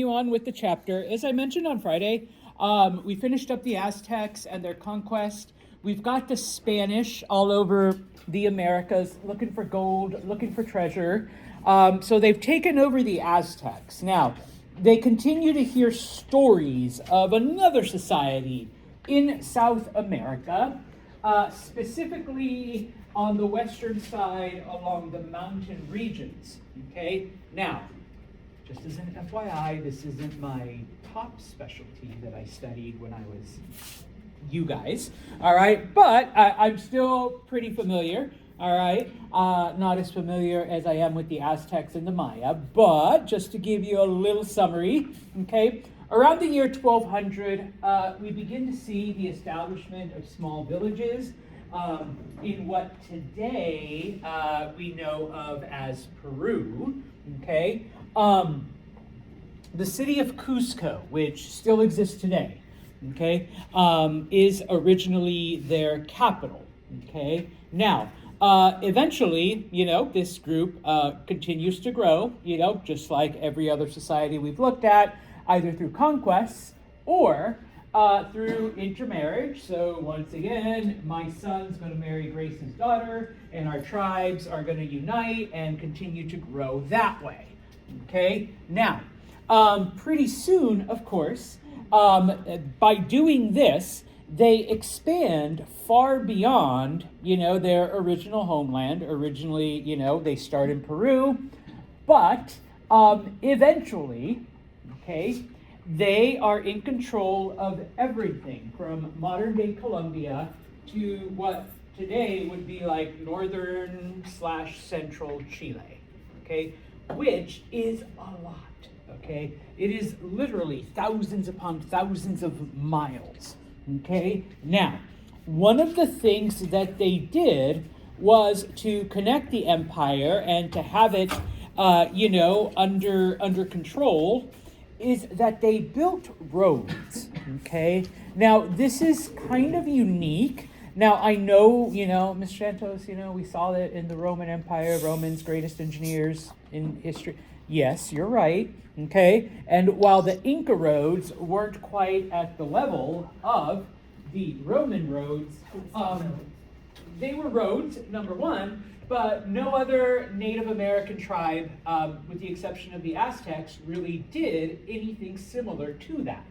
On with the chapter. As I mentioned on Friday, we finished up the Aztecs and their conquest. We've got the Spanish all over the Americas looking for gold, looking for treasure. So they've taken over the Aztecs. Now, they continue to hear stories of another society in South America, specifically on the western side along the mountain regions. Okay, now, just as an FYI, this isn't my top specialty that I studied when I was you guys, all right? But I'm still pretty familiar, all right? Not as familiar as I am with the Aztecs and the Maya, but just to give you a little summary, okay? Around the year 1200, we begin to see the establishment of small villages in what today we know of as Peru, okay? The city of Cusco, which still exists today, okay, is originally their capital, okay? Now, eventually, this group continues to grow, just like every other society we've looked at, either through conquests or through intermarriage. So once again, my son's going to marry Grace's daughter, and our tribes are going to unite and continue to grow that way. Okay, now, pretty soon, of course, by doing this, they expand far beyond, their original homeland. Originally, they start in Peru, but eventually, okay, they are in control of everything from modern-day Colombia to what today would be like northern/central Chile, okay? Which is a lot, okay? It is literally thousands upon thousands of miles, okay? Now, one of the things that they did was to connect the empire and to have it, under control, is that they built roads, okay? Now, this is kind of unique. Now, I know, Ms. Santos, we saw it in the Roman Empire, Romans' greatest engineers in history. Yes, you're right, okay? And while the Inca roads weren't quite at the level of the Roman roads, they were roads, number one, but no other Native American tribe, with the exception of the Aztecs, really did anything similar to that,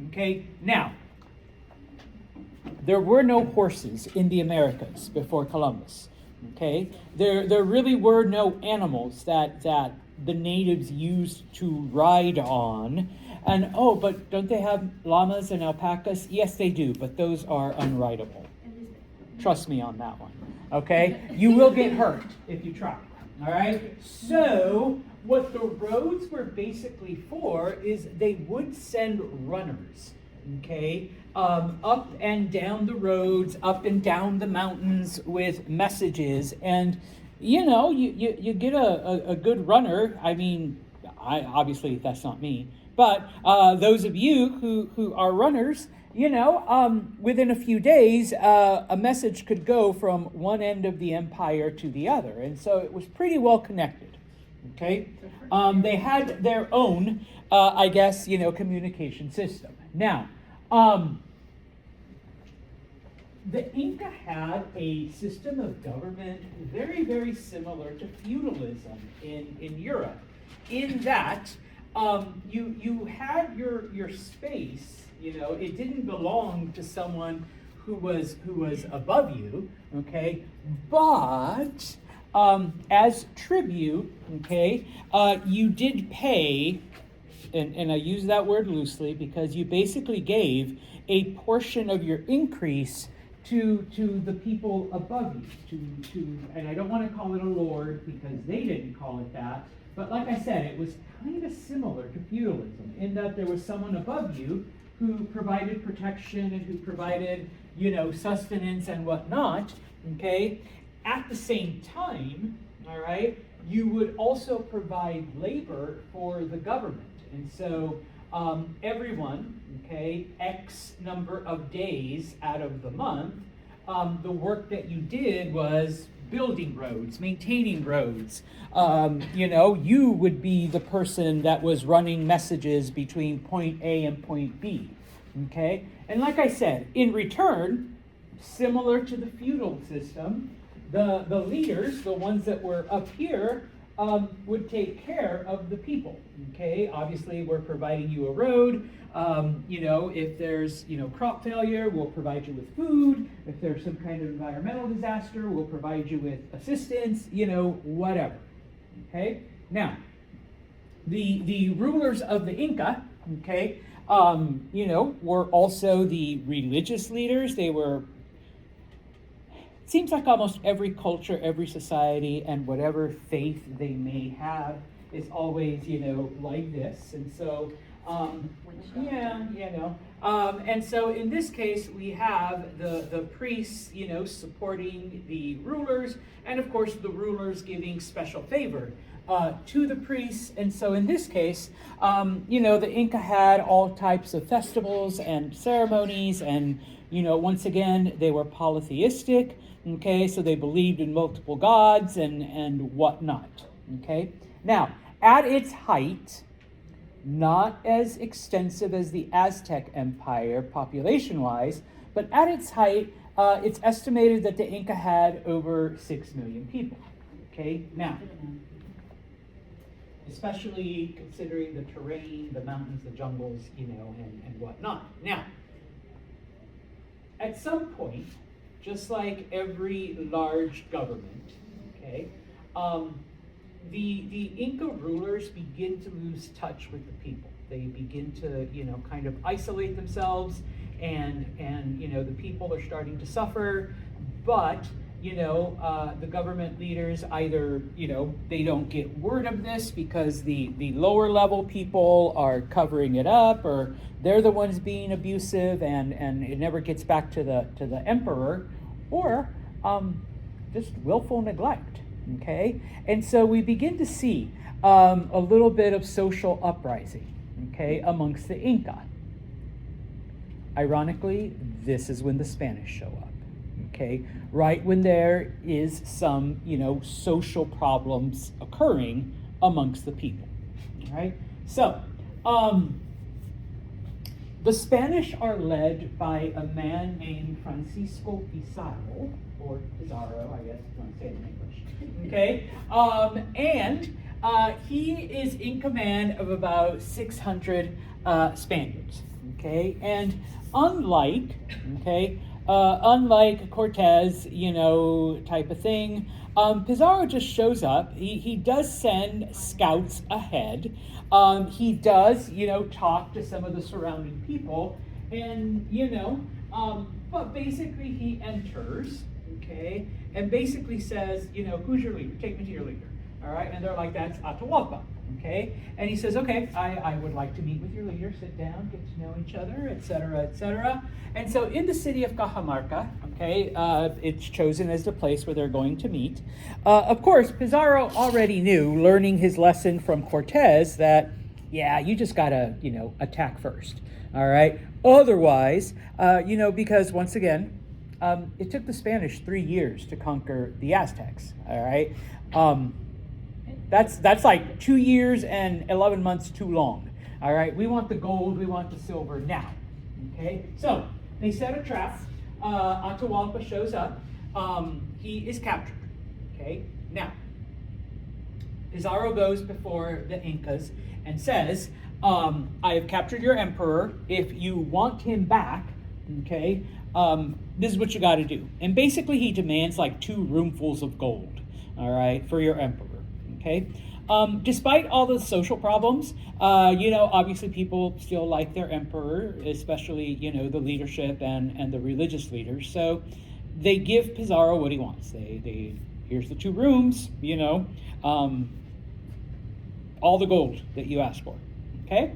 okay? Now, there were no horses in the Americas before Columbus, okay? There really were no animals that the natives used to ride on. And, but don't they have llamas and alpacas? Yes, they do, but those are unrideable. Trust me on that one, okay? You will get hurt if you try, all right? So what the roads were basically for is they would send runners, okay, up and down the roads, up and down the mountains with messages. And, you get a good runner. I mean, obviously that's not me, but those of you who are runners, within a few days, a message could go from one end of the empire to the other. And so it was pretty well connected, okay? They had their own, communication system. Now, the Inca had a system of government very, very similar to feudalism in Europe, in that you had your space. It didn't belong to someone who was above you, okay? But as tribute, okay, you did pay, and I use that word loosely because you basically gave a portion of your increase to the people above you, and I don't want to call it a lord because they didn't call it that, but like I said, it was kind of similar to feudalism in that there was someone above you who provided protection and who provided, sustenance and whatnot, okay? At the same time, all right, you would also provide labor for the government. And so everyone, okay, X number of days out of the month, the work that you did was building roads, maintaining roads. You would be the person that was running messages between point A and point B. Okay? And like I said, in return, similar to the feudal system, the leaders, the ones that were up here, would take care of the people. Okay? Obviously, we're providing you a road. If there's, crop failure, we'll provide you with food. If there's some kind of environmental disaster, we'll provide you with assistance, whatever. Okay? Now, the rulers of the Inca, okay, were also the religious leaders. They were, it seems like almost every culture, every society, and whatever faith they may have is always, like this. And so, and so in this case, we have the priests, supporting the rulers, and of course the rulers giving special favor to the priests. And so in this case, the Inca had all types of festivals and ceremonies, and, once again, they were polytheistic, okay, so they believed in multiple gods and whatnot, okay. Now, at its height, not as extensive as the Aztec Empire population-wise, but at its height, it's estimated that the Inca had over 6 million people. Okay, now, especially considering the terrain, the mountains, the jungles, and whatnot. Now, at some point, just like every large government, okay, the Inca rulers begin to lose touch with the people. They begin to, kind of isolate themselves, and the people are starting to suffer. But, the government leaders either, they don't get word of this because the lower level people are covering it up, or they're the ones being abusive, and it never gets back to the emperor, or just willful neglect. Okay, and so we begin to see a little bit of social uprising, okay, amongst the Inca. Ironically, this is when the Spanish show up, okay, right when there is some, social problems occurring amongst the people, all right? So, the Spanish are led by a man named Francisco Pizarro, or Pizarro, I guess, if you want to say it in English. Okay, and he is in command of about 600 Spaniards. Okay, and unlike Cortez, type of thing, Pizarro just shows up. He does send scouts ahead. He does, talk to some of the surrounding people, and but basically he enters. Okay, and basically says, who's your leader? Take me to your leader. All right, and they're like, that's Atahualpa. Okay, and he says, okay, I would like to meet with your leader, sit down, get to know each other, etc., etc. And so in the city of Cajamarca, okay, it's chosen as the place where they're going to meet. Of course, Pizarro already knew, learning his lesson from Cortez, that, yeah, you just gotta, attack first. All right, otherwise, because once again, it took the Spanish 3 years to conquer the Aztecs, all right? That's like 2 years and 11 months too long, all right? We want the gold, we want the silver now, okay? So they set a trap. Atahualpa shows up. He is captured, okay? Now, Pizarro goes before the Incas and says, I have captured your emperor. If you want him back, okay, this is what you got to do. And basically he demands like 2 roomfuls of gold, all right, for your emperor, okay? Despite all the social problems, obviously people still like their emperor, especially, the leadership and the religious leaders. So they give Pizarro what he wants. They here's the 2 rooms, all the gold that you asked for, okay?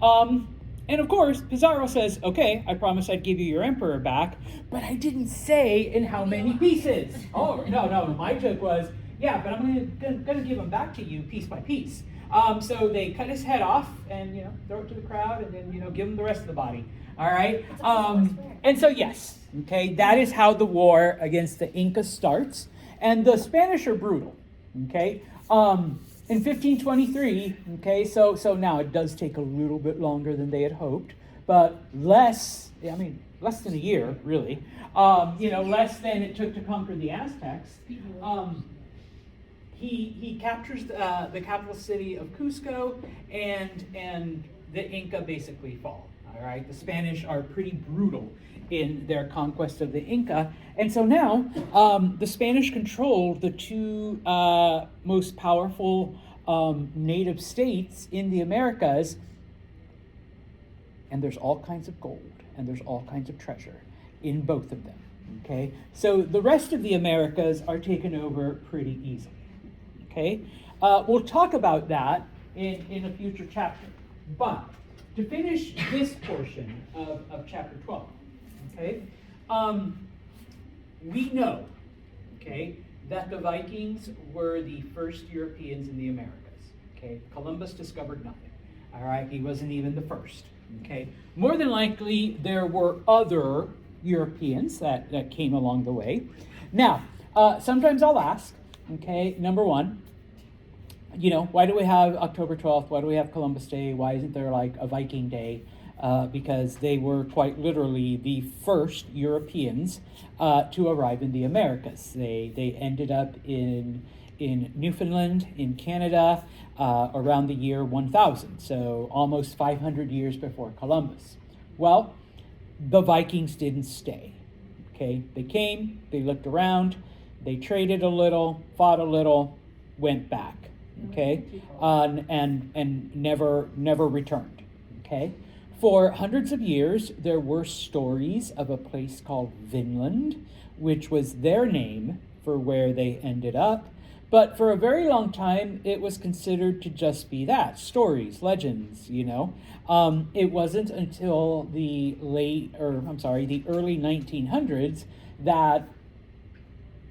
And of course, Pizarro says, okay, I promise I'd give you your emperor back, but I didn't say in how many pieces. Oh, no, my joke was, yeah, but I'm gonna give him back to you piece by piece. So they cut his head off and, throw it to the crowd, and then, give him the rest of the body. All right? And so, yes, okay, that is how the war against the Incas starts. And the Spanish are brutal, okay? In 1523, okay, so now it does take a little bit longer than they had hoped, but less than a year, really, less than it took to conquer the Aztecs. He captures the capital city of Cusco, and the Inca basically fall. All right, the Spanish are pretty brutal in their conquest of the Inca, and so now the Spanish control the two most powerful native states in the Americas, and there's all kinds of gold and there's all kinds of treasure in both of them. Okay, so the rest of the Americas are taken over pretty easily. Okay, we'll talk about that in a future chapter. But to finish this portion of chapter 12, okay, we know, okay, that the Vikings were the first Europeans in the Americas. Okay, Columbus discovered nothing. All right, he wasn't even the first. Okay, more than likely there were other Europeans that came along the way. Now, sometimes I'll ask, okay, number one, why do we have October 12th? Why do we have Columbus Day? Why isn't there like a Viking Day? Because they were quite literally the first Europeans to arrive in the Americas. They ended up in Newfoundland, in Canada, around the year 1000, so almost 500 years before Columbus. Well, the Vikings didn't stay. Okay, they came, they looked around, they traded a little, fought a little, went back. Okay, and never returned. Okay, for hundreds of years there were stories of a place called Vinland, which was their name for where they ended up. But for a very long time, it was considered to just be that, stories, legends, It wasn't until the early 1900s that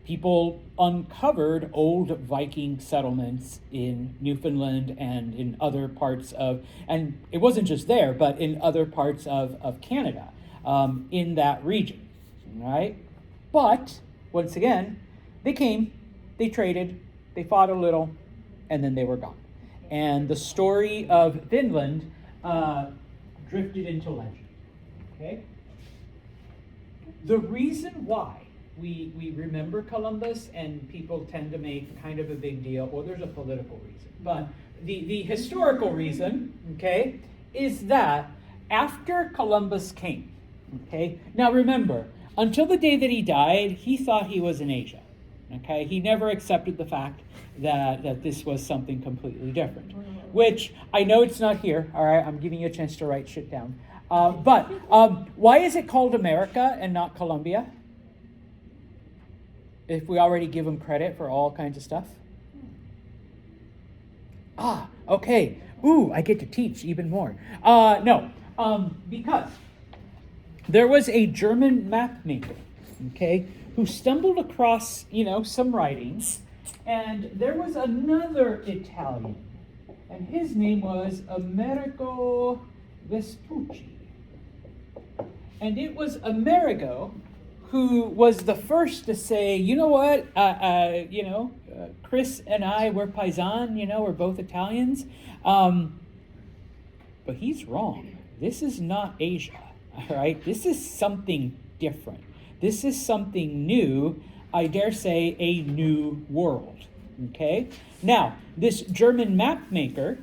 people uncovered old Viking settlements in Newfoundland and in other parts of, and it wasn't just there, but in other parts of Canada, in that region, right? But, once again, they came, they traded, they fought a little, and then they were gone. And the story of Vinland drifted into legend. Okay? The reason why we remember Columbus and people tend to make kind of a big deal, well, there's a political reason, but the historical reason, okay, is that after Columbus came, okay, now remember, until the day that he died, he thought he was in Asia. Okay, he never accepted the fact that this was something completely different, which I know it's not here. All right, I'm giving you a chance to write shit down. But why is it called America and not Columbia? If we already give them credit for all kinds of stuff. Okay. Ooh, I get to teach even more. No, because there was a German map maker, okay, who stumbled across, some writings, and there was another Italian, and his name was Amerigo Vespucci. And it was Amerigo who was the first to say, you know what, Chris and I, we're paisan, we're both Italians, but he's wrong. This is not Asia, all right? This is something different. This is something new, I dare say a new world, okay? Now, this German map maker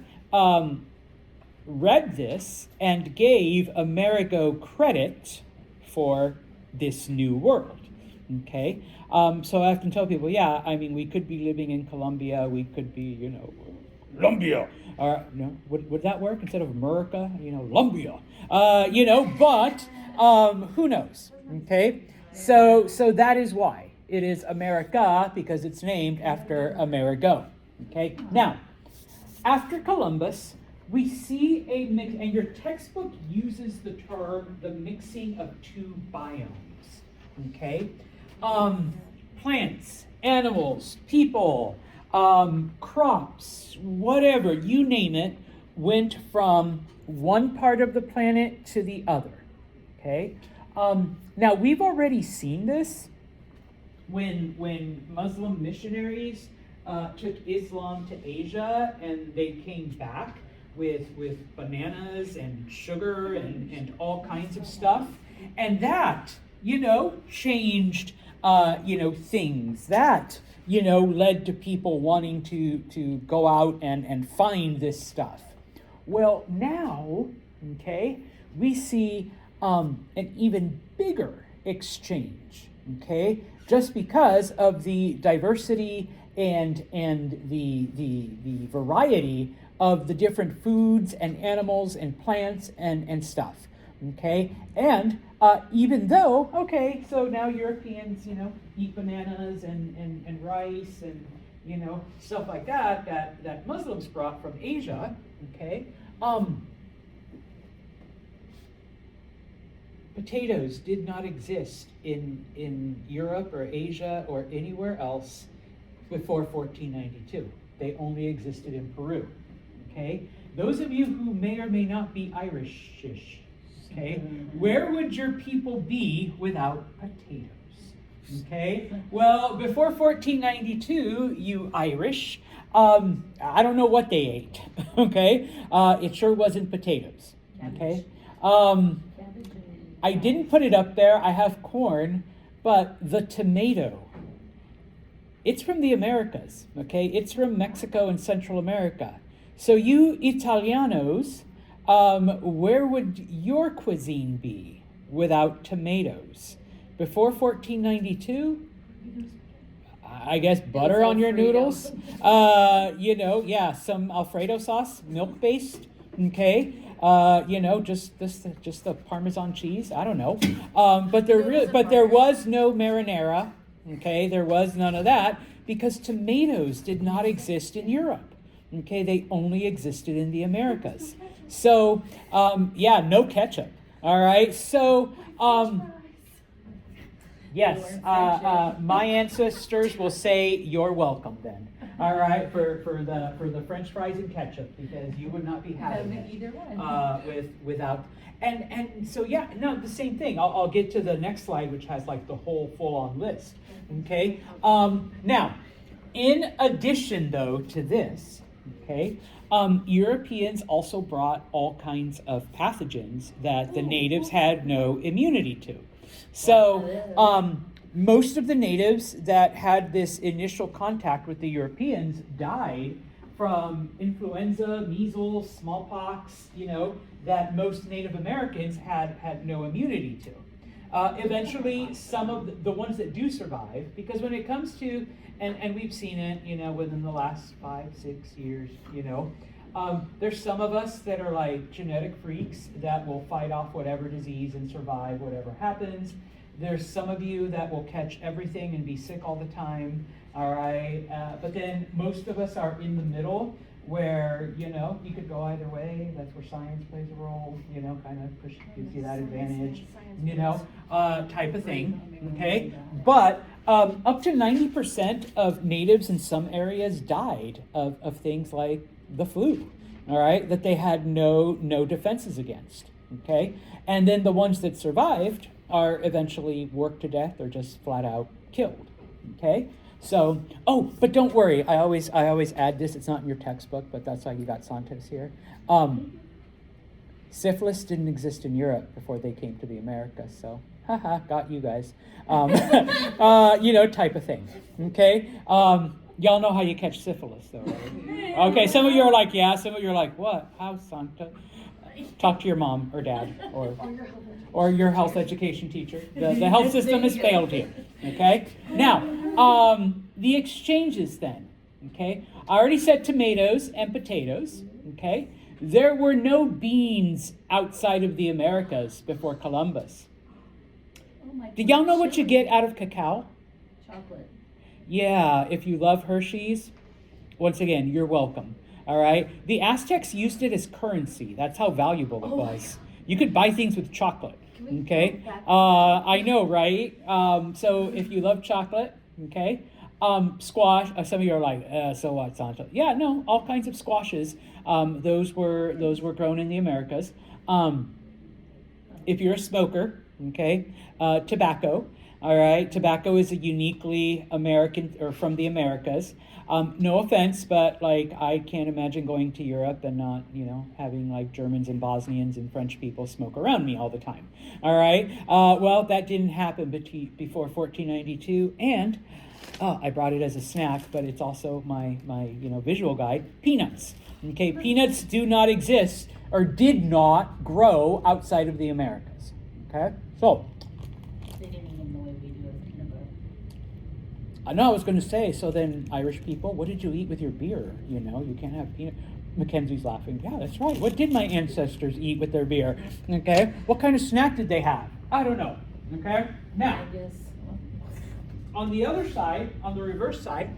read this and gave Amerigo credit for this new world, okay? So I often tell people, we could be living in Colombia, we could be, Colombia, or, would that work instead of America, Colombia, but who knows, okay? So that is why it is America, because it's named after Amerigo. Okay. Now, after Columbus, we see a mix, and your textbook uses the term the mixing of two biomes. Okay. Plants, animals, people, crops, whatever you name it, went from one part of the planet to the other. Okay. Now, we've already seen this when Muslim missionaries took Islam to Asia and they came back with bananas and sugar and all kinds of stuff. And that, changed, things. That, led to people wanting to go out and find this stuff. Well, now, okay, we see an even bigger exchange, okay, just because of the diversity and the variety of the different foods and animals and plants and stuff, okay? And even though, okay, so now Europeans, eat bananas and rice and, stuff like that Muslims brought from Asia, okay? Potatoes did not exist in Europe or Asia or anywhere else before 1492. They only existed in Peru. Okay? Those of you who may or may not be Irishish, okay, where would your people be without potatoes? Okay? Well, before 1492, you Irish, I don't know what they ate. Okay? It sure wasn't potatoes. Okay? I didn't put it up there. I have corn, but the tomato, it's from the Americas, okay? It's from Mexico and Central America. So you Italianos, where would your cuisine be without tomatoes? Before 1492, I guess butter on your noodles. Some Alfredo sauce, milk-based, okay? Just the Parmesan cheese. I don't know. But there was no marinara. Okay, there was none of that because tomatoes did not exist in Europe. Okay, they only existed in the Americas. So, no ketchup. All right. So, yes, my ancestors will say you're welcome then. All right, for the French fries and ketchup, because you would not be having it either one. without. And so the same thing. I'll get to the next slide, which has like the whole full-on list. Okay. Now, in addition though to this, okay, Europeans also brought all kinds of pathogens that the natives had no immunity to. So. Most of the natives that had this initial contact with the Europeans died from influenza, measles, smallpox, that most Native Americans had no immunity to. Eventually, some of the ones that do survive, because when it comes to, and we've seen it, within the last 5-6 years, there's some of us that are like genetic freaks that will fight off whatever disease and survive whatever happens. There's some of you that will catch everything and be sick all the time, all right? But then most of us are in the middle where, you could go either way. That's where science plays a role, kind of gives you that advantage, type of thing, okay? But up to 90% of natives in some areas died of things like the flu, all right, that they had no defenses against, okay? And then the ones that survived are eventually worked to death or just flat out killed, okay? So, but don't worry, I always add this, it's not in your textbook, but that's why you got Santos here. Syphilis didn't exist in Europe before they came to the Americas, so, got you guys. Type of thing, okay? Y'all know how you catch syphilis, though, right? Okay, some of you are like, yeah, some of you are like, what? How, Santos? Talk to your mom or dad or your health education teacher. The health system has failed you, okay? Now, the exchanges then, okay? I already said tomatoes and potatoes, okay? There were no beans outside of the Americas before Columbus. Do y'all know what you get out of cacao? Chocolate. Yeah, if you love Hershey's, once again, you're welcome. All right. The Aztecs used it as currency. That's how valuable it was. You could buy things with chocolate. Okay. I know, right? So if you love chocolate, okay. Squash. Some of you are like, so what, Santo? Yeah, no, all kinds of squashes. Those were grown in the Americas. If you're a smoker, okay, tobacco. All right, tobacco is a uniquely American, or from the Americas. No offense, but like I can't imagine going to Europe and not, having like Germans and Bosnians and French people smoke around me all the time. All right, well, that didn't happen before 1492, and I brought it as a snack, but it's also my visual guide. Peanuts. Okay, peanuts do not exist or did not grow outside of the Americas. Okay, so. They didn't even know what we do with peanut butter. I know I was going to say, so then Irish people, what did you eat with your beer? You can't have peanut. Mackenzie's laughing. Yeah, that's right. What did my ancestors eat with their beer? Okay, what kind of snack did they have? I don't know. Okay, now. I guess. On the other side, on the reverse side,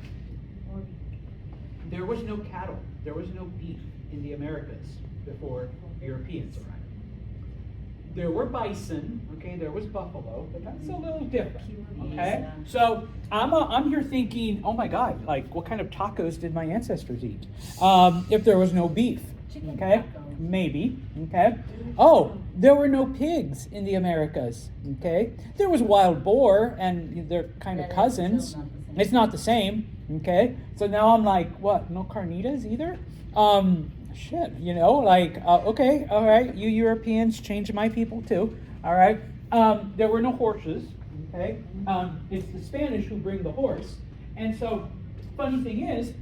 there was no cattle, there was no beef in the Americas before Europeans arrived. There were bison, okay, there was buffalo, but that's a little different, okay? So I'm here thinking, oh my God, like what kind of tacos did my ancestors eat? If there was no beef, okay? Maybe, okay? Oh, there were no pigs in the Americas, okay? There was wild boar and their kind of cousins. It's not the same, okay? So now I'm like, what, no carnitas either? Shit, okay, all right, you Europeans changed my people too, all right? There were no horses, okay? It's the Spanish who bring the horse. And so, funny thing is,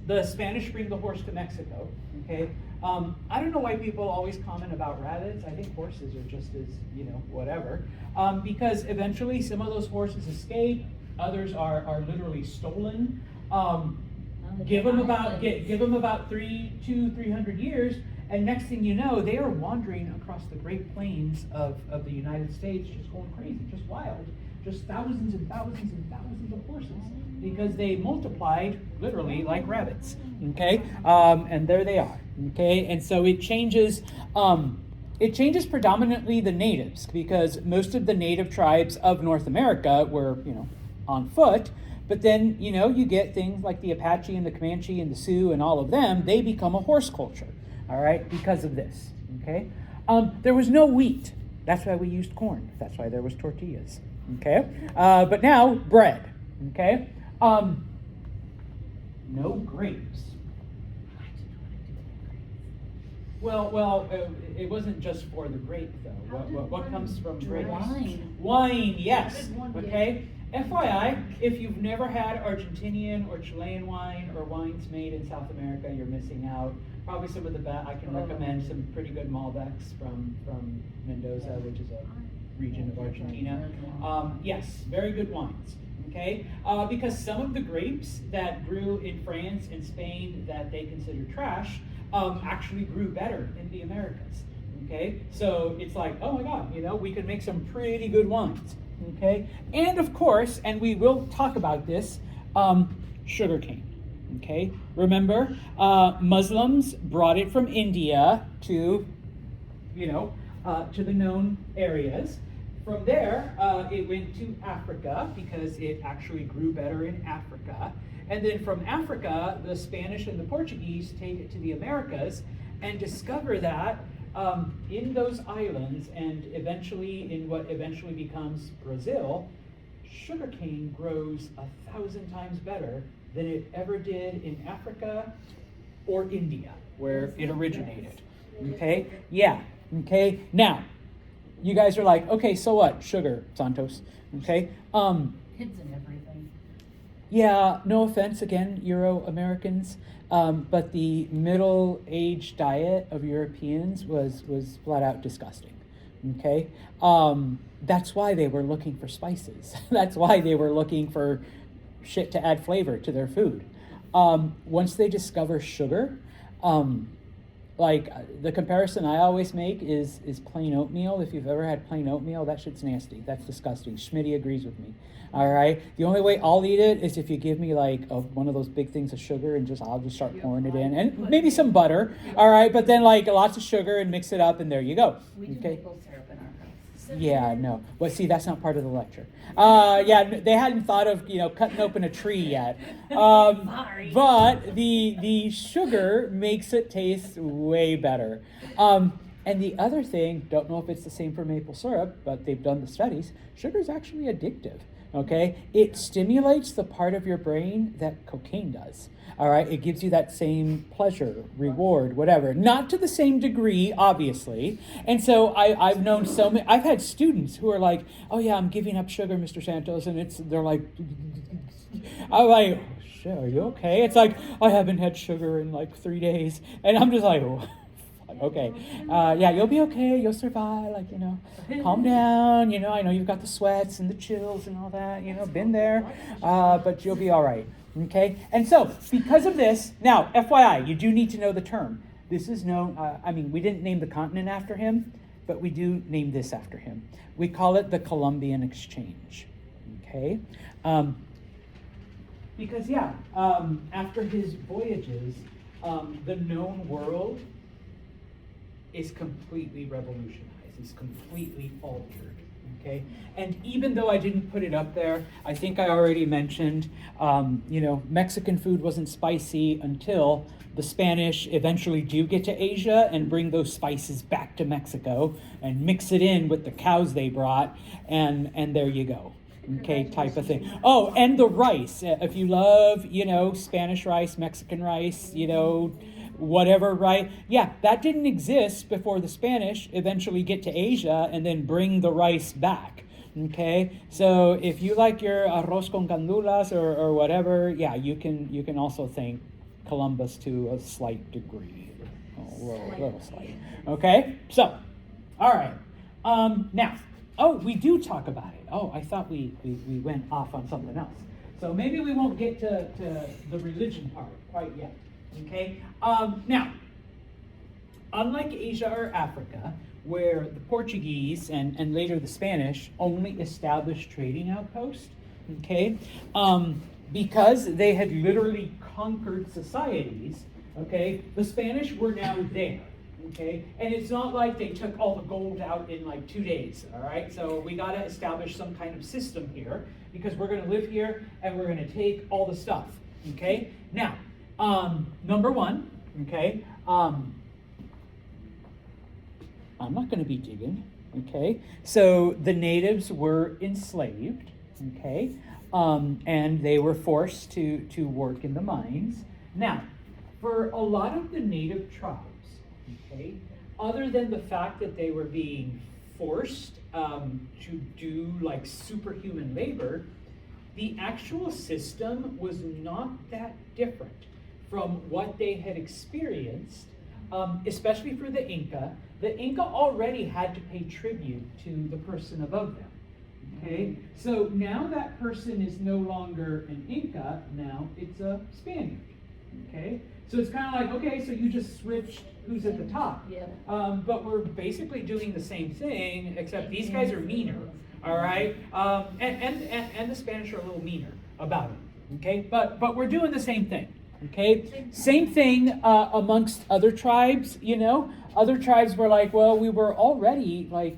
the Spanish bring the horse to Mexico, okay? I don't know why people always comment about rabbits. I think horses are just as, whatever. Because eventually some of those horses escape, others are literally stolen. Give them about 300 years, and next thing you know, they are wandering across the Great Plains of the United States, just going crazy, just wild, just thousands and thousands and thousands of horses, because they multiplied literally like rabbits. Okay, and there they are. Okay, and so it changes. It changes predominantly the natives, because most of the native tribes of North America were, on foot. But then, you get things like the Apache and the Comanche and the Sioux and all of them, they become a horse culture, all right, because of this, okay? There was no wheat. That's why we used corn. That's why there was tortillas, okay? But now, bread, okay? No grapes. Well, it wasn't just for the grape, though. What comes from grapes? Wine, yes, okay? FYI, if you've never had Argentinian or Chilean wine or wines made in South America, you're missing out. Probably some of the best. I can recommend some pretty good Malbecs from Mendoza, which is a region of Argentina. Yes, very good wines. Okay, because some of the grapes that grew in France and Spain that they consider trash actually grew better in the Americas. Okay, so it's like, oh my God, we could make some pretty good wines. Okay, and of course, and we will talk about this, sugarcane. Okay, remember, Muslims brought it from India to, to the known areas. From there, it went to Africa because it actually grew better in Africa. And then from Africa, the Spanish and the Portuguese take it to the Americas and discover that in those islands, and eventually in what eventually becomes Brazil, sugarcane grows 1,000 times better than it ever did in Africa or India, where it originated. Okay? Yeah. Okay? Now, you guys are like, okay, so what? Sugar, Santos. Okay? Kids and everything. Yeah, no offense again, Euro-Americans, but the middle-aged diet of Europeans was flat out disgusting. Okay? That's why they were looking for spices. That's why they were looking for shit to add flavor to their food. Once they discover sugar, like the comparison I always make is plain oatmeal. If you've ever had plain oatmeal, that shit's nasty. That's disgusting. Schmitty agrees with me. All right. The only way I'll eat it is if you give me like one of those big things of sugar and I'll just start pouring it in, and maybe some butter. All right, but then like lots of sugar and mix it up, and there you go. We do maple syrup in our house. Yeah, no. Well, see, that's not part of the lecture. Yeah, they hadn't thought of cutting open a tree yet. Sorry. But the sugar makes it taste way better. And the other thing, don't know if it's the same for maple syrup, but they've done the studies, sugar is actually addictive, okay? It stimulates the part of your brain that cocaine does, all right? It gives you that same pleasure, reward, whatever. Not to the same degree, obviously. And so I've known so many, I've had students who are like, oh yeah, I'm giving up sugar, Mr. Santos, and they're like, I'm like, oh, shit, are you okay? It's like, I haven't had sugar in like 3 days. And I'm just like, oh. Okay, yeah, you'll be okay, you'll survive, like, calm down, I know you've got the sweats and the chills and all that, been there, but you'll be all right, okay? And so, because of this, now, FYI, you do need to know the term. This is known, we didn't name the continent after him, but we do name this after him. We call it the Columbian Exchange, okay? Because, after his voyages, the known world is completely revolutionized, is completely altered, okay? And even though I didn't put it up there, I think I already mentioned, Mexican food wasn't spicy until the Spanish eventually do get to Asia and bring those spices back to Mexico and mix it in with the cows they brought, and there you go. Okay, type of thing. Oh, and the rice. If you love, Spanish rice, Mexican rice, whatever, right? Yeah, that didn't exist before the Spanish eventually get to Asia and then bring the rice back. Okay, so if you like your arroz con gandulas or whatever, yeah, you can also thank Columbus to a slight degree, a little slight. Okay, so, all right. Now, we do talk about it. I thought we went off on something else. So maybe we won't get to the religion part quite yet. Okay, now, unlike Asia or Africa, where the Portuguese and later the Spanish only established trading outposts, okay, because they had literally conquered societies, okay, the Spanish were now there, okay, and it's not like they took all the gold out in like 2 days, all right, so we got to establish some kind of system here, because we're going to live here and we're going to take all the stuff, okay, now, number one, okay, I'm not going to be digging, okay, so the natives were enslaved, okay, and they were forced to work in the mines. Now, for a lot of the native tribes, okay, other than the fact that they were being forced to do like superhuman labor, the actual system was not that different from what they had experienced, especially for the Inca. The Inca already had to pay tribute to the person above them, okay? So now that person is no longer an Inca, now it's a Spaniard, okay? So it's kind of like, okay, so you just switched who's at the top. Yeah. But we're basically doing the same thing, except these guys are meaner, all right? And the Spanish are a little meaner about it, okay? But we're doing the same thing. Okay, same thing amongst other tribes, Other tribes were like, well, we were already like,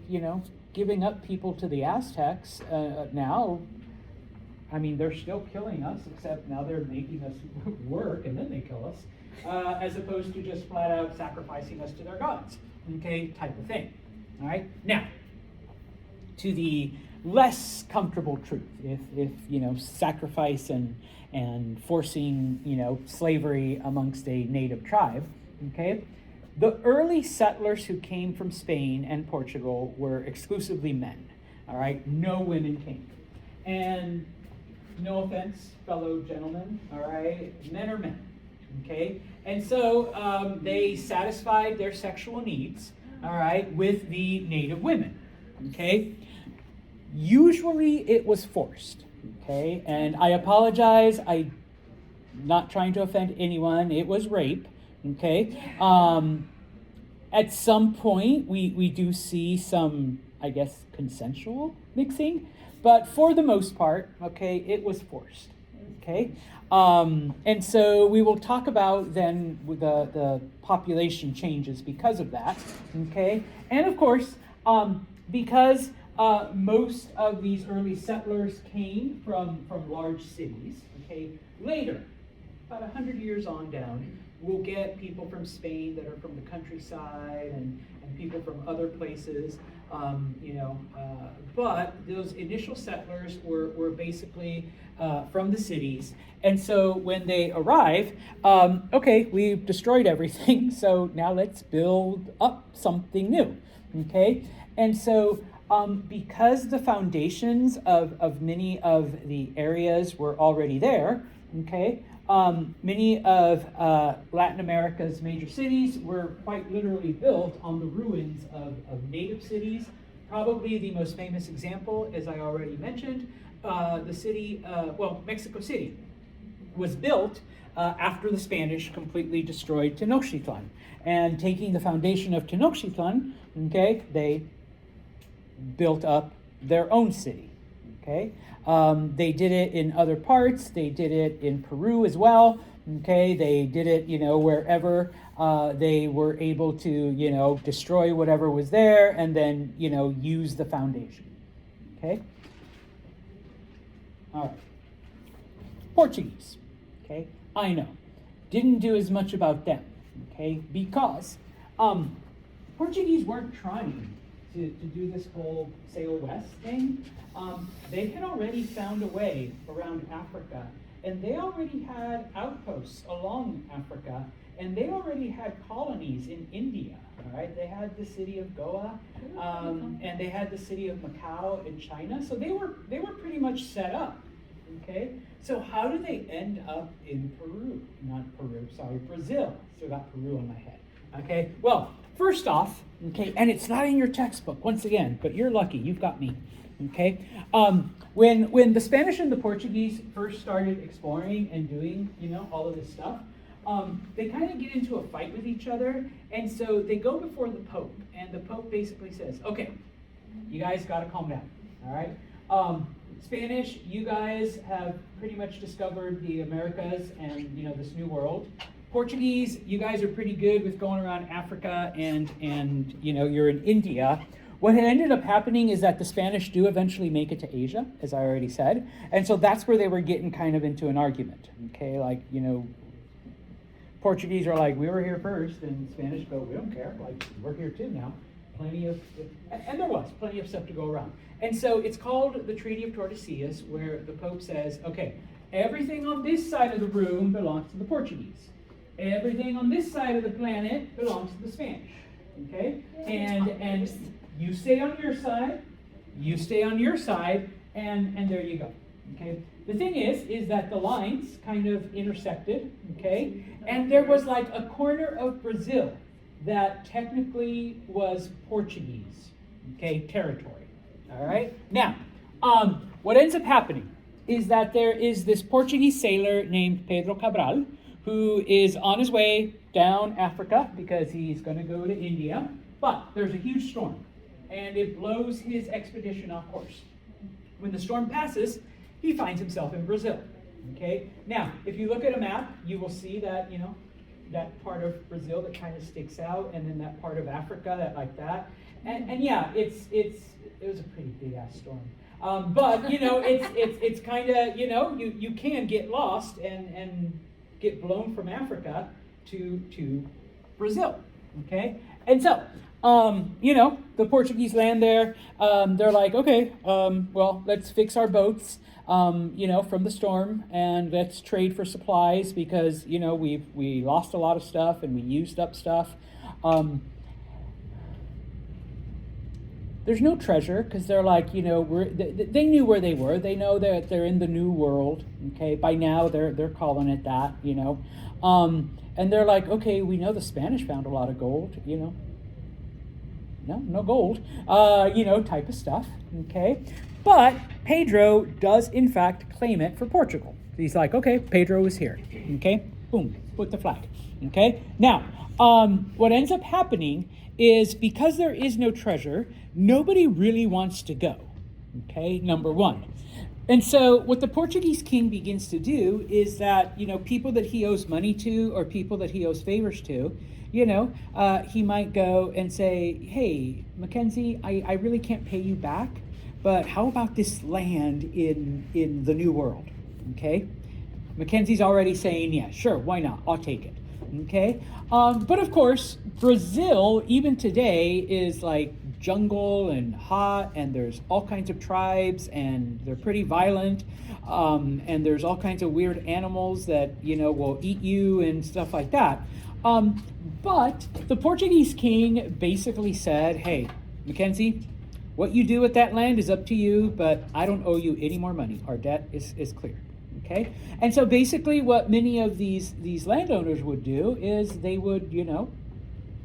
giving up people to the Aztecs. Now, they're still killing us, except now they're making us work and then they kill us, as opposed to just flat out sacrificing us to their gods. Okay, type of thing. All right, now, to the less comfortable truth, if sacrifice and forcing, slavery amongst a native tribe, okay? The early settlers who came from Spain and Portugal were exclusively men, all right? No women came. And no offense, fellow gentlemen, all right? Men are men, okay? And so they satisfied their sexual needs, all right, with the native women, okay? Usually it was forced. Okay, and I apologize, I'm not trying to offend anyone, it was rape, okay? At some point, we do see some, I guess, consensual mixing, but for the most part, okay, it was forced, okay? And so we will talk about then the population changes because of that, okay? And of course, because most of these early settlers came from large cities, okay? Later, about 100 years on down, we'll get people from Spain that are from the countryside and people from other places, but those initial settlers were basically from the cities. And so when they arrive, okay, we've destroyed everything, so now let's build up something new, okay? And so because the foundations of many of the areas were already there, okay, many of Latin America's major cities were quite literally built on the ruins of native cities. Probably the most famous example, as I already mentioned, the city, Mexico City was built after the Spanish completely destroyed Tenochtitlan. And taking the foundation of Tenochtitlan, okay, they built up their own city, okay? They did it in other parts. They did it in Peru as well, okay? They did it, wherever they were able to, destroy whatever was there and then, use the foundation, okay? All right. Portuguese, okay? I know. Didn't do as much about them, okay? Because Portuguese weren't trying to do this whole sail west thing. They had already found a way around Africa, and they already had outposts along Africa, and they already had colonies in India, all right? They had the city of Goa, and they had the city of Macau in China, so they were pretty much set up, okay? So how do they end up in Brazil? Still got Peru on my head, okay? Well, first off, okay, and it's not in your textbook, once again, but you're lucky, you've got me, okay? When the Spanish and the Portuguese first started exploring and doing, all of this stuff, they kind of get into a fight with each other, and so they go before the Pope, and the Pope basically says, okay, you guys got to calm down, all right? Spanish, you guys have pretty much discovered the Americas and, this new world. Portuguese, you guys are pretty good with going around Africa and you're in India. What had ended up happening is that the Spanish do eventually make it to Asia, as I already said. And so that's where they were getting kind of into an argument, okay? Like, Portuguese are like, we were here first, and Spanish go, we don't care, like, we're here too now. And there was plenty of stuff to go around. And so it's called the Treaty of Tordesillas, where the Pope says, okay, everything on this side of the room belongs to the Portuguese. Everything on this side of the planet belongs to the Spanish, okay? And you stay on your side, you stay on your side, and there you go, okay? The thing is that the lines kind of intersected, okay? And there was like a corner of Brazil that technically was Portuguese, okay, territory, all right? Now, what ends up happening is that there is this Portuguese sailor named Pedro Cabral, who is on his way down Africa because he's going to go to India, but there's a huge storm, and it blows his expedition off course. When the storm passes, he finds himself in Brazil, okay? Now, if you look at a map, you will see that, that part of Brazil that kind of sticks out, and then that part of Africa that like that. And yeah, it was a pretty big ass storm. But it's kind of, you can get lost and get blown from Africa to Brazil, okay? And so, the Portuguese land there. They're like, okay, well, let's fix our boats, from the storm, and let's trade for supplies because, we lost a lot of stuff and we used up stuff. There's no treasure because they're like, they knew where they were. They know that they're in the new world. Okay, by now they're calling it that. And they're like, okay, we know the Spanish found a lot of gold. No gold. Type of stuff. Okay, but Pedro does in fact claim it for Portugal. He's like, okay, Pedro is here. Okay, boom, put the flag. Okay, now what ends up happening is because there is no treasure, nobody really wants to go, okay, number one. And so what the Portuguese king begins to do is that, people that he owes money to or people that he owes favors to, he might go and say, hey, Mackenzie, I really can't pay you back, but how about this land in the New World, okay? Mackenzie's already saying, yeah, sure, why not? I'll take it. Okay, but of course, Brazil, even today, is like jungle and hot, and there's all kinds of tribes, and they're pretty violent, and there's all kinds of weird animals that will eat you and stuff like that. But the Portuguese king basically said, "Hey, Mackenzie, what you do with that land is up to you, but I don't owe you any more money. Our debt is clear." Okay, and so basically, what many of these landowners would do is they would,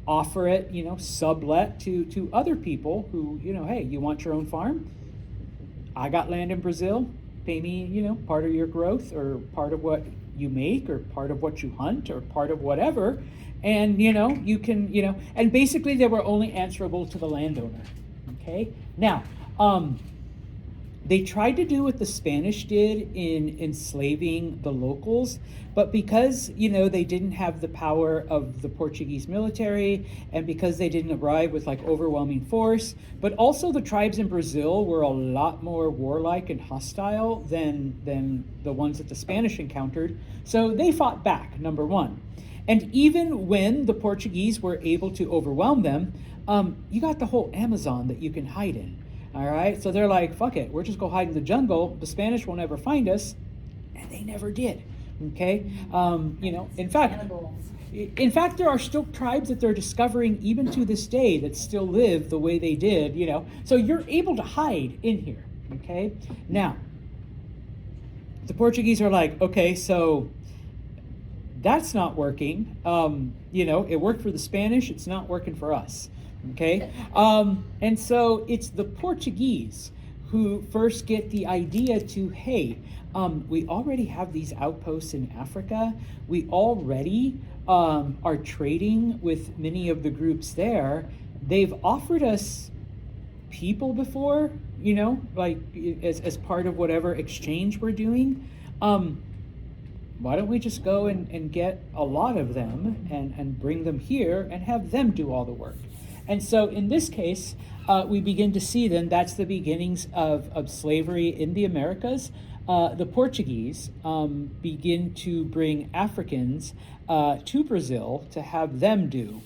offer it, sublet to other people who, hey, you want your own farm? I got land in Brazil. Pay me, part of your growth, or part of what you make, or part of what you hunt, or part of whatever, and you can, and basically they were only answerable to the landowner. Okay, now. They tried to do what the Spanish did in enslaving the locals, but because, they didn't have the power of the Portuguese military, and because they didn't arrive with like overwhelming force, but also the tribes in Brazil were a lot more warlike and hostile than the ones that the Spanish encountered. So they fought back, number one. And even when the Portuguese were able to overwhelm them, you got the whole Amazon that you can hide in. All right, so they're like, fuck it, we're just go hide in the jungle. The Spanish will never find us, and they never did. Okay, in fact, there are still tribes that they're discovering even to this day that still live the way they did. So you're able to hide in here. Okay, now the Portuguese are like, okay, so that's not working. It worked for the Spanish, it's not working for us. Okay, and so it's the Portuguese who first get the idea to, hey, we already have these outposts in Africa. We already are trading with many of the groups there. They've offered us people before, like as part of whatever exchange we're doing. Why don't we just go and get a lot of them and bring them here and have them do all the work? And so in this case, we begin to see then that's the beginnings of slavery in the Americas. The Portuguese begin to bring Africans to Brazil to have them do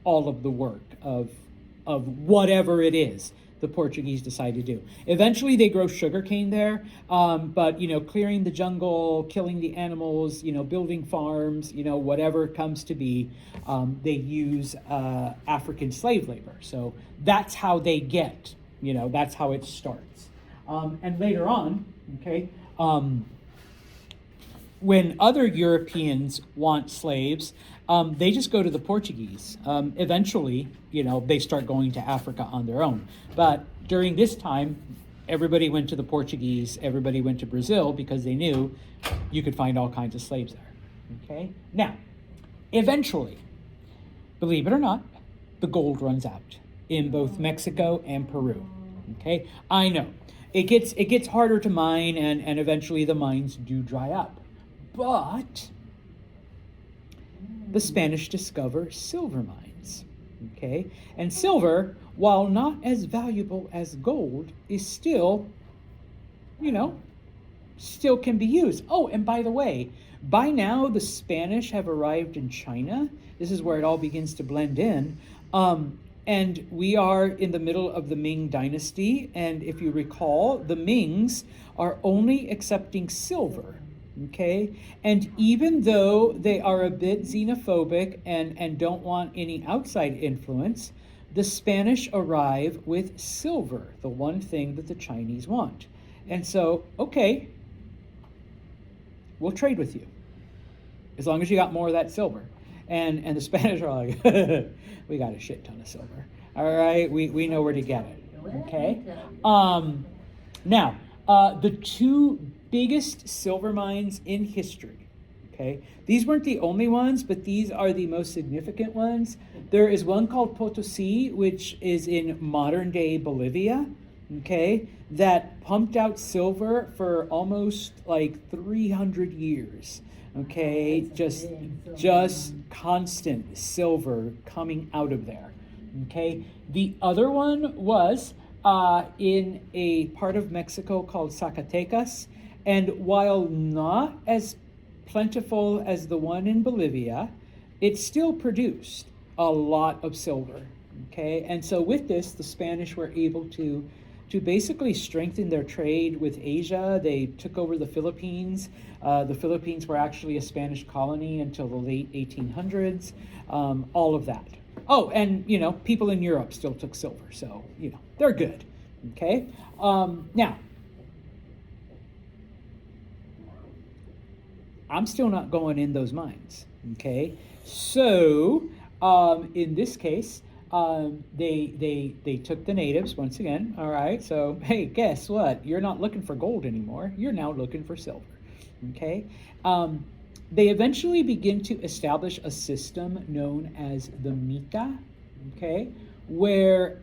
all of the work of whatever it is the Portuguese decide to do. Eventually they grow sugarcane there, but clearing the jungle, killing the animals, building farms, whatever comes to be, they use African slave labor. So that's how they get, that's how it starts. And later on, okay, when other Europeans want slaves, they just go to the Portuguese. Eventually, they start going to Africa on their own. But during this time, everybody went to the Portuguese, everybody went to Brazil because they knew you could find all kinds of slaves there. Okay? Now, eventually, believe it or not, the gold runs out in both Mexico and Peru. Okay? I know. It gets harder to mine, and eventually the mines do dry up. But the Spanish discover silver mines, okay? And silver, while not as valuable as gold, is still, still can be used. Oh, and by the way, by now the Spanish have arrived in China. This is where it all begins to blend in. And we are in the middle of the Ming Dynasty. And if you recall, the Mings are only accepting silver. Okay, and even though they are a bit xenophobic and don't want any outside influence, the Spanish arrive with silver, the one thing that the Chinese want. And so, okay, we'll trade with you as long as you got more of that silver. And the Spanish are like, we got a shit ton of silver. All right, we know where to get it. Okay. Now, the two biggest silver mines in history. Okay, these weren't the only ones, but these are the most significant ones. There is one called Potosi, which is in modern day Bolivia. Okay, that pumped out silver for almost like 300 years. Okay, just constant silver coming out of there. Okay, the other one was in a part of Mexico called Zacatecas, and while not as plentiful as the one in Bolivia, it still produced a lot of silver. Okay, and so with this, the Spanish were able to basically strengthen their trade with Asia. They took over the Philippines. The Philippines were actually a Spanish colony until the late 1800s. All of that. Oh, and people in Europe still took silver, so they're good. Okay, now I'm still not going in those mines. Okay, so in this case, they took the natives once again. All right, so hey, guess what? You're not looking for gold anymore. You're now looking for silver. Okay, they eventually begin to establish a system known as the mita. Okay, where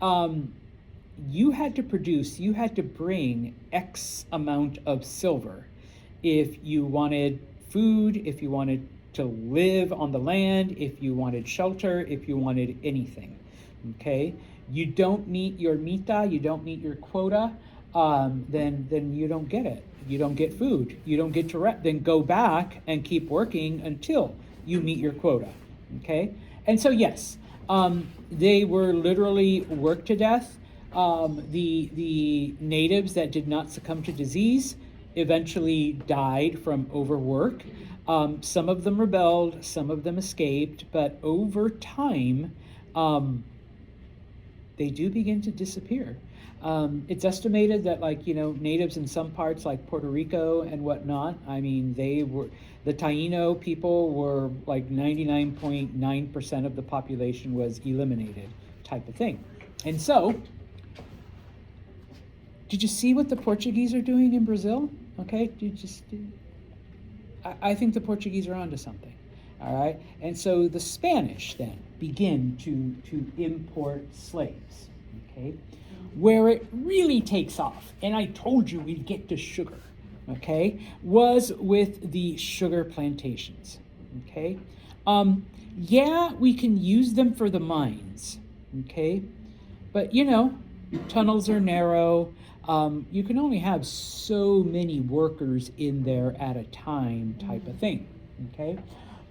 you had to bring X amount of silver if you wanted food, if you wanted to live on the land, if you wanted shelter, if you wanted anything. Okay, you don't meet your mita, you don't meet your quota, then you don't get it. You don't get food. You don't get to then go back and keep working until you meet your quota. Okay, and so yes, they were literally worked to death. The natives that did not succumb to disease eventually died from overwork. Some of them rebelled, some of them escaped, but over time, they do begin to disappear. It's estimated that natives in some parts like Puerto Rico and whatnot, the Taino people were like 99.9% of the population was eliminated type of thing. And so, did you see what the Portuguese are doing in Brazil? Okay, I think the Portuguese are onto something. All right, and so the Spanish then begin to import slaves. Okay, where it really takes off, and I told you we'd get to sugar. Okay, was with the sugar plantations. Okay, yeah, we can use them for the mines. Okay, but tunnels are narrow. You can only have so many workers in there at a time type of thing, okay?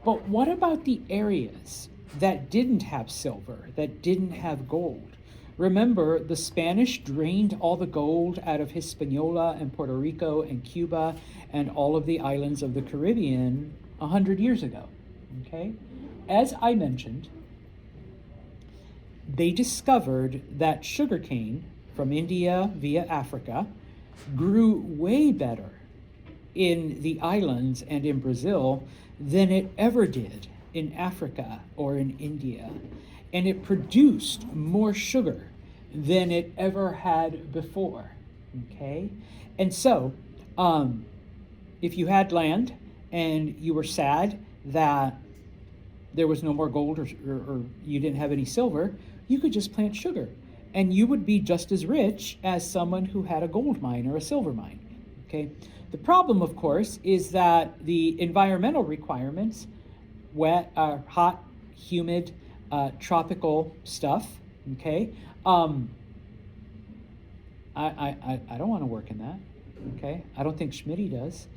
But what about the areas that didn't have silver, that didn't have gold? Remember, the Spanish drained all the gold out of Hispaniola and Puerto Rico and Cuba and all of the islands of the Caribbean 100 years ago, okay? As I mentioned, they discovered that sugarcane from India via Africa grew way better in the islands and in Brazil than it ever did in Africa or in India. And it produced more sugar than it ever had before, okay? And so, if you had land and you were sad that there was no more gold or you didn't have any silver, you could just plant sugar. And you would be just as rich as someone who had a gold mine or a silver mine, okay? The problem, of course, is that the environmental requirements, wet, hot, humid, tropical stuff, okay? I don't want to work in that, okay? I don't think Schmitty does.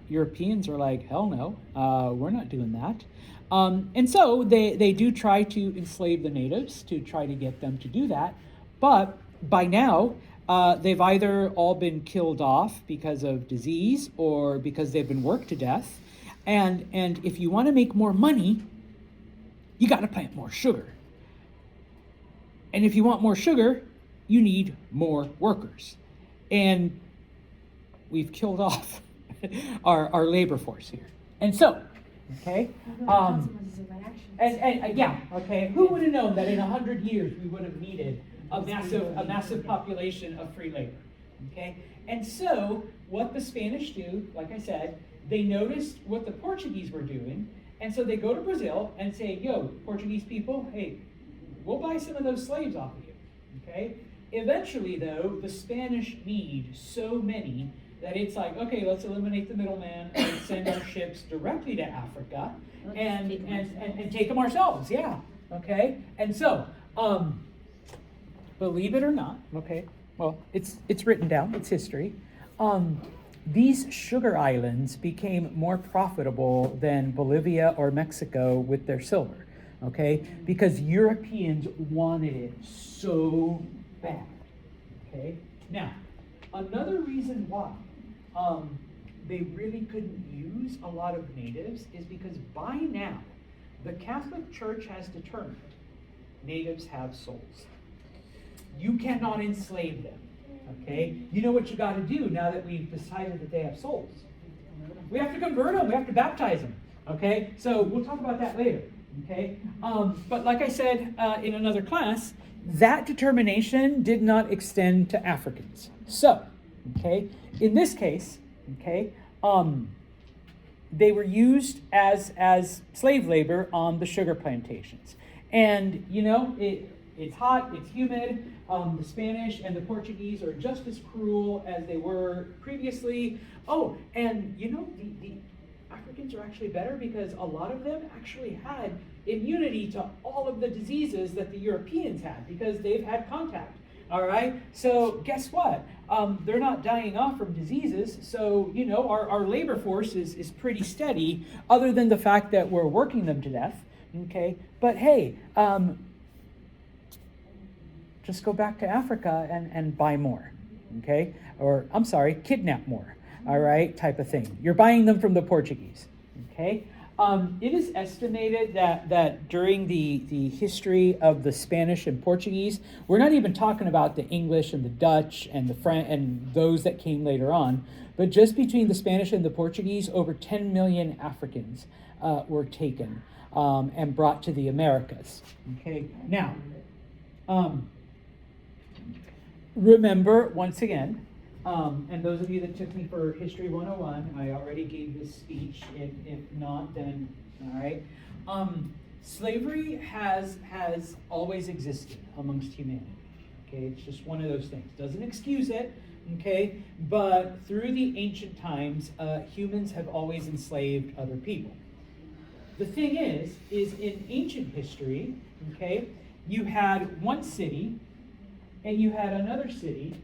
Europeans are like, hell no, we're not doing that. And so they do try to enslave the natives to try to get them to do that. But by now, they've either all been killed off because of disease or because they've been worked to death. And if you want to make more money, you got to plant more sugar. And if you want more sugar, you need more workers. And we've killed off our labor force here. And so, okay, and yeah, okay, who would have known that in 100 years we would have needed a massive population of free labor, okay? And so what the Spanish do, like I said, they noticed what the Portuguese were doing, and so they go to Brazil and say, yo, Portuguese people, hey, we'll buy some of those slaves off of you, okay? Eventually, though, the Spanish need so many that it's like, okay, let's eliminate the middleman and send our ships directly to Africa and take them ourselves, yeah, okay? And so, believe it or not, okay, well, it's written down, it's history. these sugar islands became more profitable than Bolivia or Mexico with their silver, okay? Because Europeans wanted it so bad, okay? Now, another reason why they really couldn't use a lot of natives is because by now, the Catholic Church has determined natives have souls. You cannot enslave them, okay? You know what you got to do now that we've decided that they have souls? We have to convert them. We have to baptize them, okay? So we'll talk about that later, okay? But like I said in another class, that determination did not extend to Africans. So, okay, in this case, okay, they were used as slave labor on the sugar plantations. And, you know, it's hot, it's humid. The Spanish and the Portuguese are just as cruel as they were previously. Oh, and, you know, the Africans are actually better because a lot of them actually had immunity to all of the diseases that the Europeans had because they've had contact. All right, so guess what? They're not dying off from diseases, so, you know, our labor force is pretty steady, other than the fact that we're working them to death, okay? But hey, just go back to Africa and buy more, okay? Or, I'm sorry, kidnap more, all right, type of thing. You're buying them from the Portuguese, okay? It is estimated that during the history of the Spanish and Portuguese, we're not even talking about the English and the Dutch and the French and those that came later on, but just between the Spanish and the Portuguese, over 10 million Africans were taken and brought to the Americas. Okay, now, remember, once again, and those of you that took me for History 101, I already gave this speech. If not, then, all right. Slavery has always existed amongst humanity. Okay, it's just one of those things. Doesn't excuse it, okay? But through the ancient times, humans have always enslaved other people. The thing is in ancient history, okay, you had one city, and you had another city,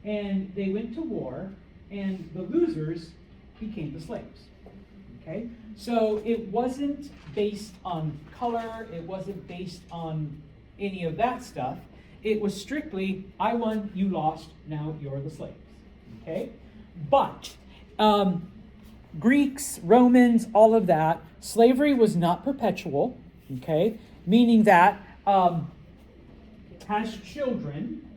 and they went to war, and the losers became the slaves, okay? So it wasn't based on color, it wasn't based on any of that stuff. It was strictly, I won, you lost, now you're the slaves, okay? But Greeks, Romans, all of that, slavery was not perpetual, okay? Meaning that as children,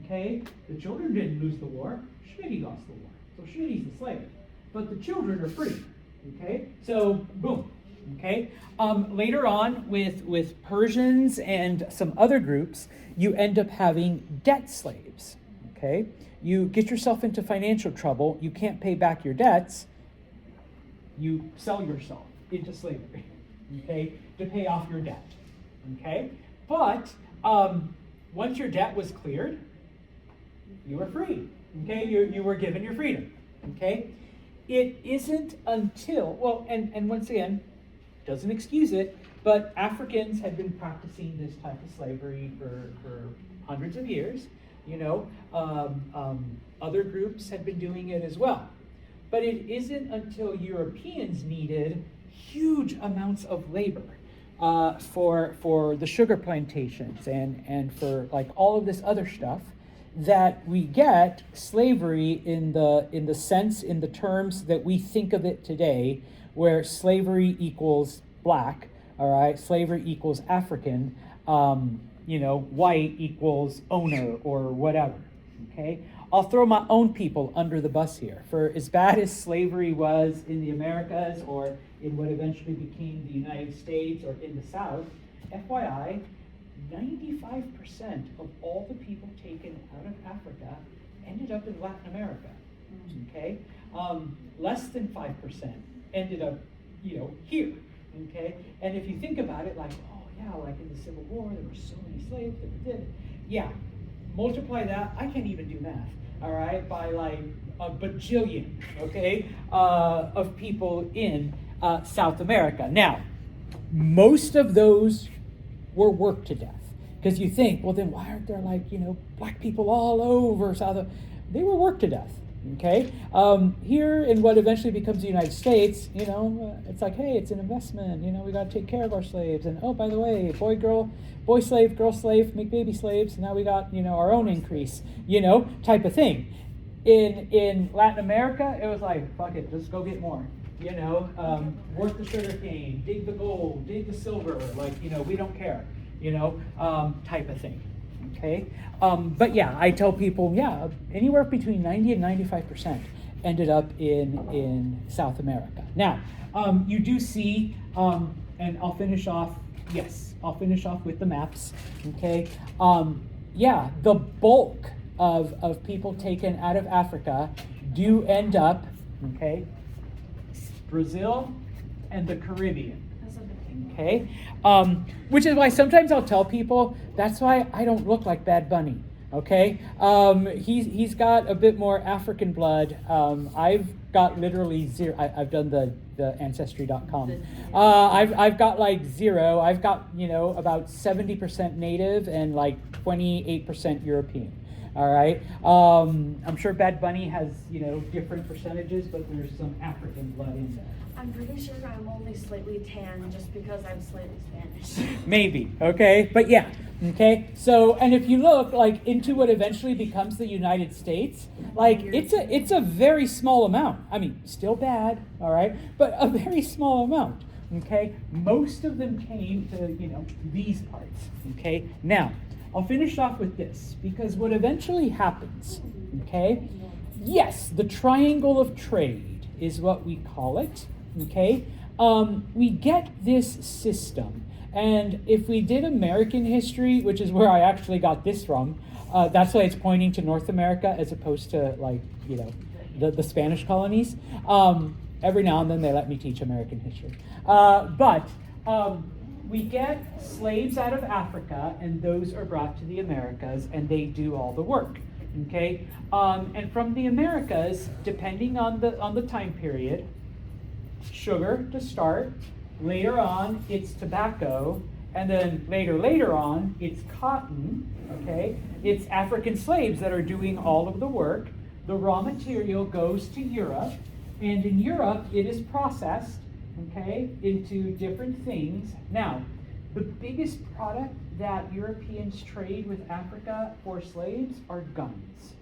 okay, the children didn't lose the war. Schmitty lost the war. So Schmitty's the slave. But the children are free. Okay? So, boom. Okay? Later on, with Persians and some other groups, you end up having debt slaves. Okay? You get yourself into financial trouble. You can't pay back your debts. You sell yourself into slavery. Okay? To pay off your debt. Okay? But once your debt was cleared, you were free, okay? You were given your freedom, okay? It isn't until, well, and once again, doesn't excuse it, but Africans had been practicing this type of slavery for hundreds of years, you know. Other groups had been doing it as well. But it isn't until Europeans needed huge amounts of labor for the sugar plantations and for like all of this other stuff, that we get slavery in the sense, in the terms that we think of it today, where slavery equals black, all right, slavery equals African, you know, white equals owner or whatever, okay? I'll throw my own people under the bus here. For as bad as slavery was in the Americas or in what eventually became the United States or in the South, FYI, 95% of all the people taken out of Africa ended up in Latin America, okay? Less than 5% ended up, you know, here, okay? And if you think about it, like, oh yeah, like in the Civil War, there were so many slaves that were dead. Yeah, multiply that, I can't even do math, all right, by like a bajillion, okay, of people in South America. Now, most of those were worked to death. Because you think, well, then why aren't there, like, you know, black people all over South? They were worked to death, Okay, here in what eventually becomes the United States, it's like, hey, it's an investment. We got to take care of our slaves. And oh, by the way, boy slave, girl slave, make baby slaves. Now we got our own increase, type of thing. In Latin America, it was like, fuck it, let's go get more. Work the sugar cane, dig the gold, dig the silver. Like we don't care. Type of thing. Okay, but yeah, I tell people, anywhere between 90 and 95% ended up in South America. Now, you do see, and I'll finish off with the maps. Okay, the bulk of people taken out of Africa do end up, Brazil and the Caribbean. Okay, which is why sometimes I'll tell people that's why I don't look like Bad Bunny. Okay, he's got a bit more African blood. I've got literally zero. I've done the ancestry.com. I've got like zero. I've got about 70% native and like 28% European. All right. I'm sure Bad Bunny has different percentages, but there's some African blood in there. I'm pretty sure I'm only slightly tan just because I'm slightly Spanish. Maybe, okay? But yeah, okay? So, and if you look like into what eventually becomes the United States, like it's a very small amount. I mean, still bad, all right? But a very small amount, okay? Most of them came to, these parts, okay? Now, I'll finish off with this, because what eventually happens, okay? Yes, the triangle of trade is what we call it. Okay, we get this system, and if we did American history, which is where I actually got this from, that's why it's pointing to North America as opposed to the Spanish colonies. Every now and then they let me teach American history, but we get slaves out of Africa, and those are brought to the Americas, and they do all the work. Okay, and from the Americas, depending on the time period. Sugar to start, later on it's tobacco, and then later on it's cotton, okay? It's African slaves that are doing all of the work. The raw material goes to Europe, and in Europe it is processed, okay, into different things. Now, the biggest product that Europeans trade with Africa for slaves are guns,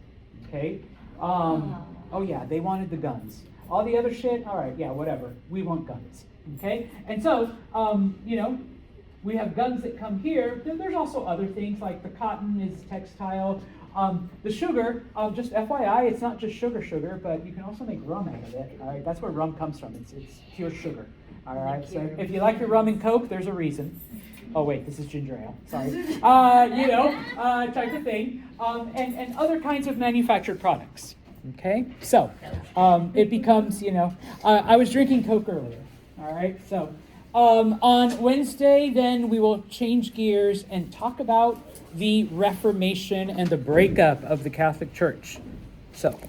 okay? Oh yeah, they wanted the guns. All the other shit, all right, yeah, whatever. We want guns, okay? And so, we have guns that come here. Then there's also other things like the cotton is textile. The sugar, just FYI, it's not just sugar, but you can also make rum out of it, all right? That's where rum comes from. It's pure sugar, all right? So if you like your rum and Coke, there's a reason. Oh, wait, this is ginger ale, sorry. Type of thing. And other kinds of manufactured products. Okay, so it becomes, I was drinking Coke earlier, all right? So on Wednesday, then we will change gears and talk about the Reformation and the breakup of the Catholic Church. So.